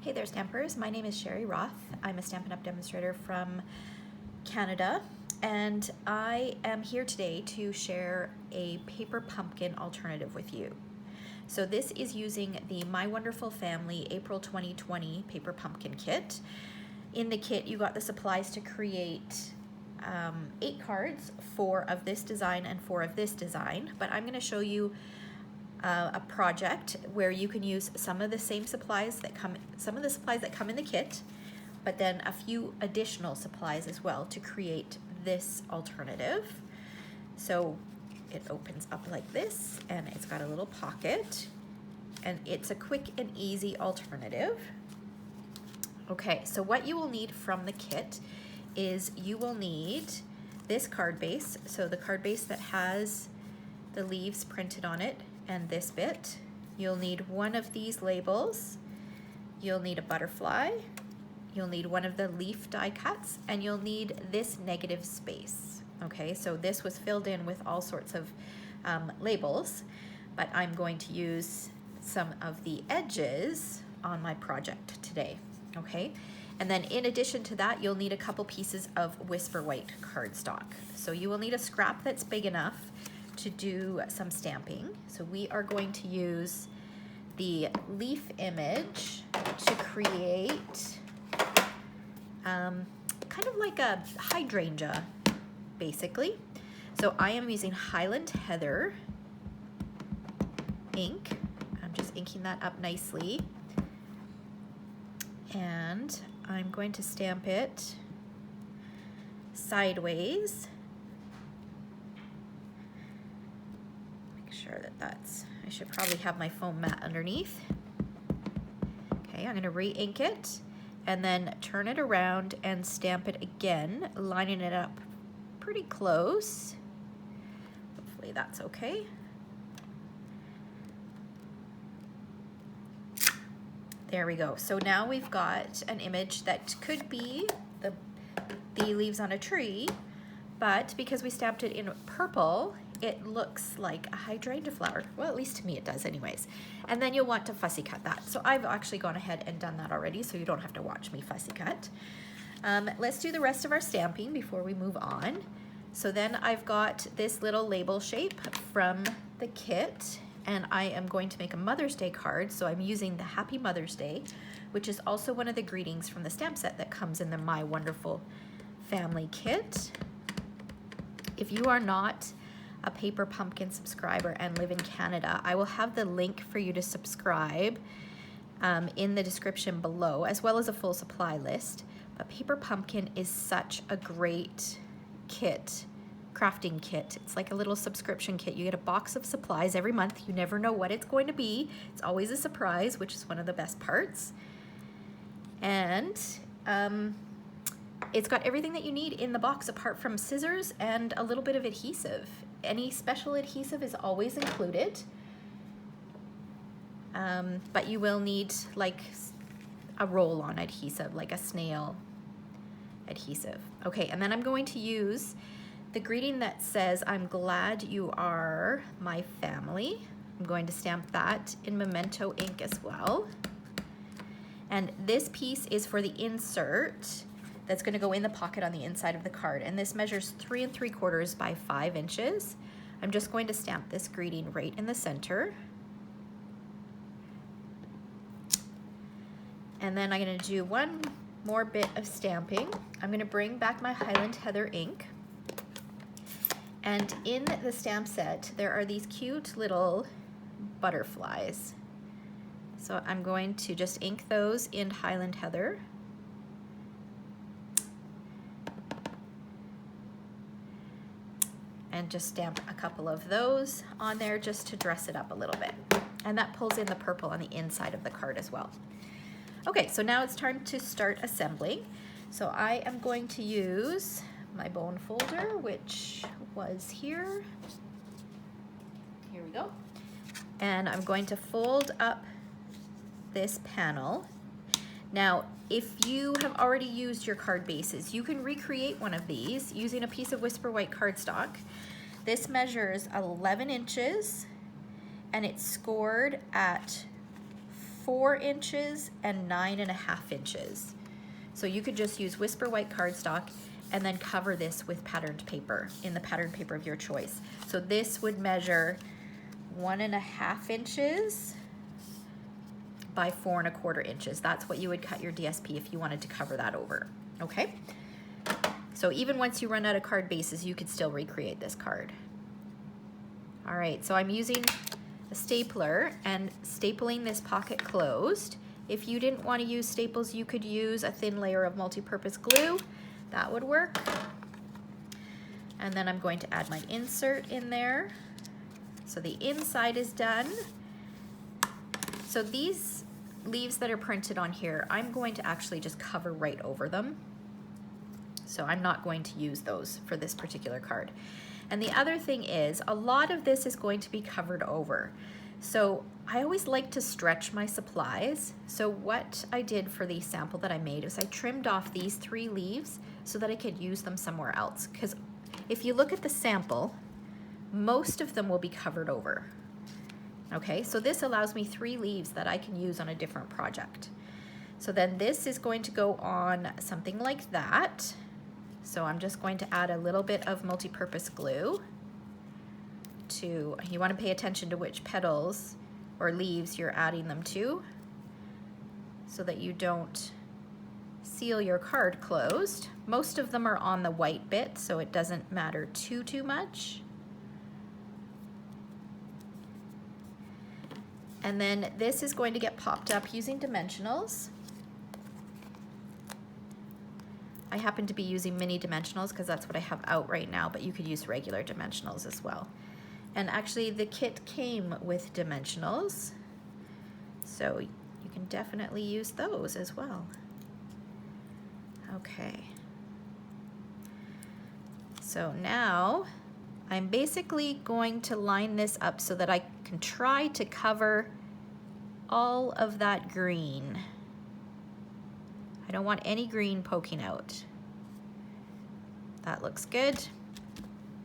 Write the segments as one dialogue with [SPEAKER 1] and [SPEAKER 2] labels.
[SPEAKER 1] Hey there, Stampers. My name is Sherry Roth. I'm a Stampin' Up! Demonstrator from Canada, and I am here today to share a paper pumpkin alternative with you. So this is using the My Wonderful Family April 2020 paper pumpkin kit. In the kit, you got the supplies to create 8 cards, 4 of this design and 4 of this design, but I'm going to show you a project where you can use some of the supplies that come in the kit, but then a few additional supplies as well to create this alternative. So it opens up like this, and it's got a little pocket, and it's a quick and easy alternative. Okay, so what you will need from the kit is you will need this card base, so the card base that has the leaves printed on it, and this bit. You'll need one of these labels, you'll need a butterfly, you'll need one of the leaf die cuts, and you'll need this negative space. Okay, so this was filled in with all sorts of labels, but I'm going to use some of the edges on my project today. Okay, and then in addition to that, you'll need a couple pieces of Whisper White cardstock. So you will need a scrap that's big enough to do some stamping. So we are going to use the leaf image to create kind of like a hydrangea, basically. So I am using Highland Heather ink. I'm just inking that up nicely. And I'm going to stamp it sideways. Sure I should probably have my foam mat underneath. Okay, I'm going to re-ink it and then turn it around and stamp it again, lining it up pretty close. Hopefully that's okay. There we go. So now we've got an image that could be the leaves on a tree, but because we stamped it in purple, it looks like a hydrangea flower. Well, at least to me it does anyways. And then you'll want to fussy cut that. So I've actually gone ahead and done that already, so you don't have to watch me fussy cut. Let's do the rest of our stamping before we move on. So then I've got this little label shape from the kit, and I am going to make a Mother's Day card. So I'm using the Happy Mother's Day, which is also one of the greetings from the stamp set that comes in the My Wonderful Family kit. If you are not a Paper Pumpkin subscriber and live in Canada, I will have the link for you to subscribe in the description below, as well as a full supply list. But Paper Pumpkin is such a great kit, crafting kit. It's like a little subscription kit. You get a box of supplies every month. You never know what it's going to be. It's always a surprise, which is one of the best parts. And it's got everything that you need in the box apart from scissors and a little bit of adhesive. Any special adhesive is always included, but you will need like a roll-on adhesive, like a snail adhesive. Okay, and then I'm going to use the greeting that says, "I'm glad you are my family." I'm going to stamp that in Memento ink as well. And this piece is for the insert that's going to go in the pocket on the inside of the card, and this measures 3 3/4 by 5 inches. I'm just going to stamp this greeting right in the center, and then I'm going to do one more bit of stamping. I'm going to bring back my Highland Heather ink, and in the stamp set there are these cute little butterflies, so I'm going to just ink those in Highland Heather. And just stamp a couple of those on there just to dress it up a little bit. And that pulls in the purple on the inside of the card as well. Okay, so now it's time to start assembling. So I am going to use my bone folder, which was here. Here we go. And I'm going to fold up this panel. Now, if you have already used your card bases, you can recreate one of these using a piece of Whisper White cardstock. This measures 11 inches and it's scored at 4 inches and 9.5 inches. So you could just use Whisper White cardstock and then cover this with patterned paper in the patterned paper of your choice. So this would measure 1.5 inches by 4.25 inches. That's what you would cut your DSP if you wanted to cover that over, okay? So even once you run out of card bases, you could still recreate this card. All right, so I'm using a stapler and stapling this pocket closed. If you didn't want to use staples, you could use a thin layer of multi-purpose glue. That would work. And then I'm going to add my insert in there. So the inside is done. So these leaves that are printed on here, I'm going to actually just cover right over them. So I'm not going to use those for this particular card. And the other thing is, a lot of this is going to be covered over. So I always like to stretch my supplies. So what I did for the sample that I made is I trimmed off these 3 leaves so that I could use them somewhere else. Because if you look at the sample, most of them will be covered over. Okay, so this allows me 3 leaves that I can use on a different project. So then this is going to go on something like that. So I'm just going to add a little bit of multi-purpose glue to, you want to pay attention to which petals or leaves you're adding them to so that you don't seal your card closed. Most of them are on the white bit, so it doesn't matter too much. And then this is going to get popped up using dimensionals. I happen to be using mini dimensionals because that's what I have out right now, but you could use regular dimensionals as well. And actually the kit came with dimensionals, so you can definitely use those as well. Okay. So now I'm basically going to line this up so that I can try to cover all of that green. I don't want any green poking out. That looks good.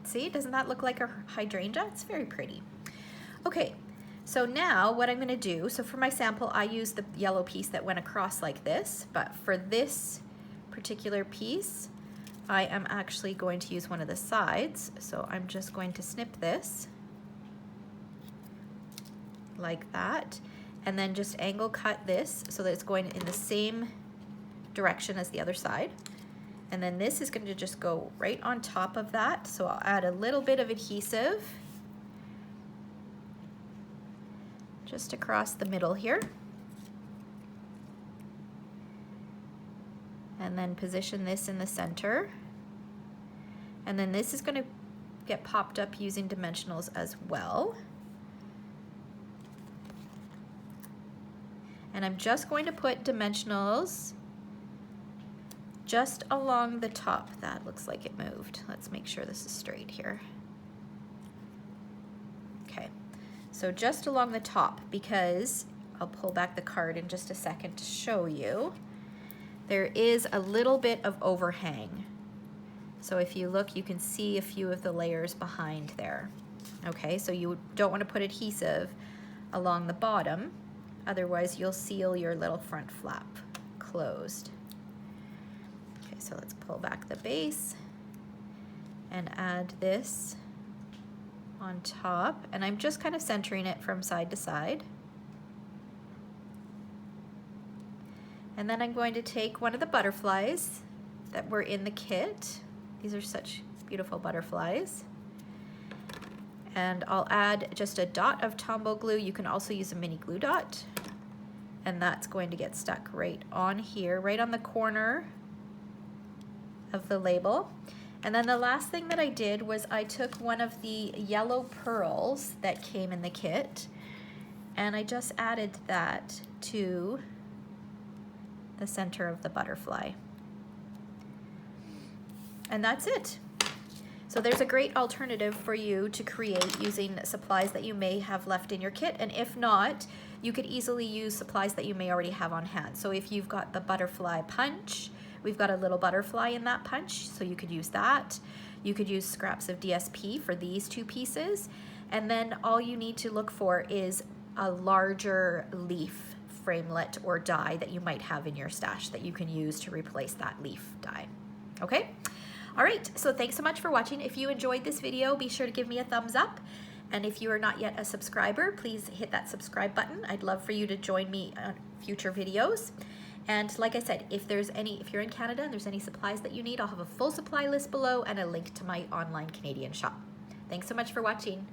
[SPEAKER 1] See, doesn't that look like a hydrangea? It's very pretty. Okay, so now what I'm gonna do, so for my sample, I used the yellow piece that went across like this, but for this particular piece, I am actually going to use one of the sides. So I'm just going to snip this like that, and then just angle cut this so that it's going in the same direction as the other side. And then this is going to just go right on top of that. So I'll add a little bit of adhesive just across the middle here. And then position this in the center. And then this is going to get popped up using dimensionals as well. And I'm just going to put dimensionals just along the top. That looks like it moved. Let's make sure this is straight here. Okay, so just along the top, because I'll pull back the card in just a second to show you. There is a little bit of overhang. So if you look, you can see a few of the layers behind there. Okay, so you don't want to put adhesive along the bottom, otherwise you'll seal your little front flap closed. Okay, so let's pull back the base and add this on top, and I'm just kind of centering it from side to side. And then I'm going to take one of the butterflies that were in the kit. These are such beautiful butterflies. And I'll add just a dot of Tombow glue. You can also use a mini glue dot. And that's going to get stuck right on here, right on the corner of the label. And then the last thing that I did was I took one of the yellow pearls that came in the kit, and I just added that to the center of the butterfly. And that's it. So there's a great alternative for you to create using supplies that you may have left in your kit, and if not, you could easily use supplies that you may already have on hand. So if you've got the butterfly punch, we've got a little butterfly in that punch, so you could use that. You could use scraps of DSP for these 2 pieces, and then all you need to look for is a larger leaf framelit or die that you might have in your stash that you can use to replace that leaf die. Okay? All right, so thanks so much for watching. If you enjoyed this video, be sure to give me a thumbs up. And if you are not yet a subscriber, please hit that subscribe button. I'd love for you to join me on future videos. And like I said, if you're in Canada and there's any supplies that you need, I'll have a full supply list below and a link to my online Canadian shop. Thanks so much for watching.